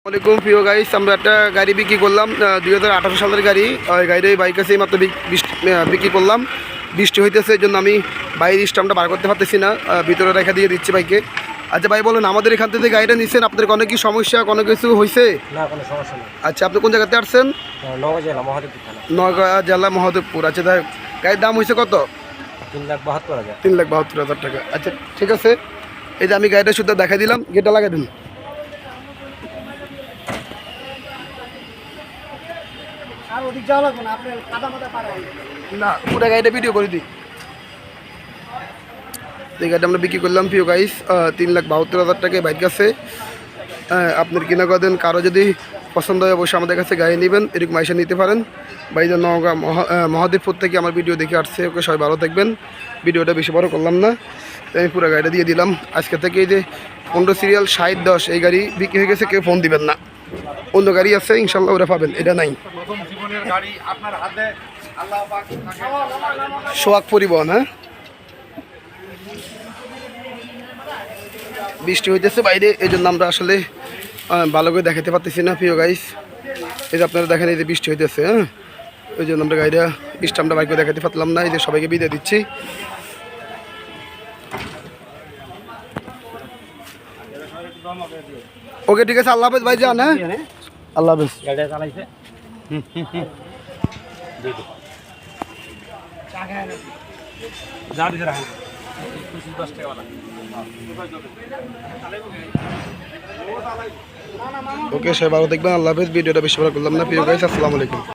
আসসালামাইকুম প্রিয় গাইস, আমরা একটা গাড়ি বিক্রি করলাম 2018 সালের গাড়ি। ওই গাড়ির বাইক আছে মাত্র বিক্রি করলাম। বৃষ্টি হইতেছে, এই জন্য আমি বাইরের স্টাম্পটা বার করতে পারতেছি না, ভিতরে রেখা দিয়ে দিচ্ছি বাইকে। আচ্ছা ভাই বলেন, আমাদের এখান থেকে গাড়িটা নিচ্ছেন, আপনাদের কোনো কি সমস্যা, কোনো কিছু হয়েছে? না, কোনো সমস্যা নেই। আচ্ছা, আপনি কোন জায়গাতে আসছেন? নওগাঁ জেলা মহাদেবপুর থানা। নওগাঁ জেলা মহাদেবপুর। আচ্ছা, তাই গাড়ির দাম হয়েছে কত? 3,72,000। 3,72,000 টাকা। আচ্ছা ঠিক আছে, এই যে আমি গাড়িটা শুদ্ধ দেখাই দিলাম, গেটটা লাগাই দিন। না, পুরো গাড়িটা ভিডিও করে দিই। এই গাড়িটা আমরা বিক্রি করলাম প্রিয় গাইস 3,72,000 টাকায় বাইক আছে। আপনার কিনা করেন, কারো যদি পছন্দ হয় অবশ্যই আমাদের কাছে গাড়ি নেবেন, এরকম আইসা নিতে পারেন। বাইরে নওগাঁ মহাদেবপুর থেকে আমার ভিডিও দেখে আসছে। ওকে সবাই ভালো থাকবেন। ভিডিওটা বেশি বড় করলাম না, আমি পুরো গাড়িটা দিয়ে দিলাম। আজকে থেকে এই যে 15 সিরিয়াল 6010 এই গাড়ি বিক্রি হয়ে গেছে, কেউ ফোন দিবেন না। অন্য গাড়ি আছে ইনশাল্লাহ, ওরা পাবেন, এটা নাই। সোহাগ পরিবহন। হ্যাঁ, বৃষ্টি হইতেছে বাইরে, এই জন্য আমরা আসলে ভালো করে দেখাতে পারতেছি না প্রিয় গাইস। এই যে আপনারা দেখেন, এই যে বৃষ্টি হইতেছে, হ্যাঁ, ওই জন্য আমরা গাড়িটা স্টাম্পটা বাইক করে দেখাতে পারলাম না। এই যে সবাইকে বিদায় দিচ্ছি। ওকে ঠিক আছে, আল্লাহ হাফেজ ভাই, যান। হ্যাঁ, আল্লাহ হাফেজ। ওকে সবাই ভালো দেখবেন, আল্লাহ হাফেজ। ভিডিওটা বেশি বড় করলাম না প্রিয় গাইস, আসসালামু আলাইকুম।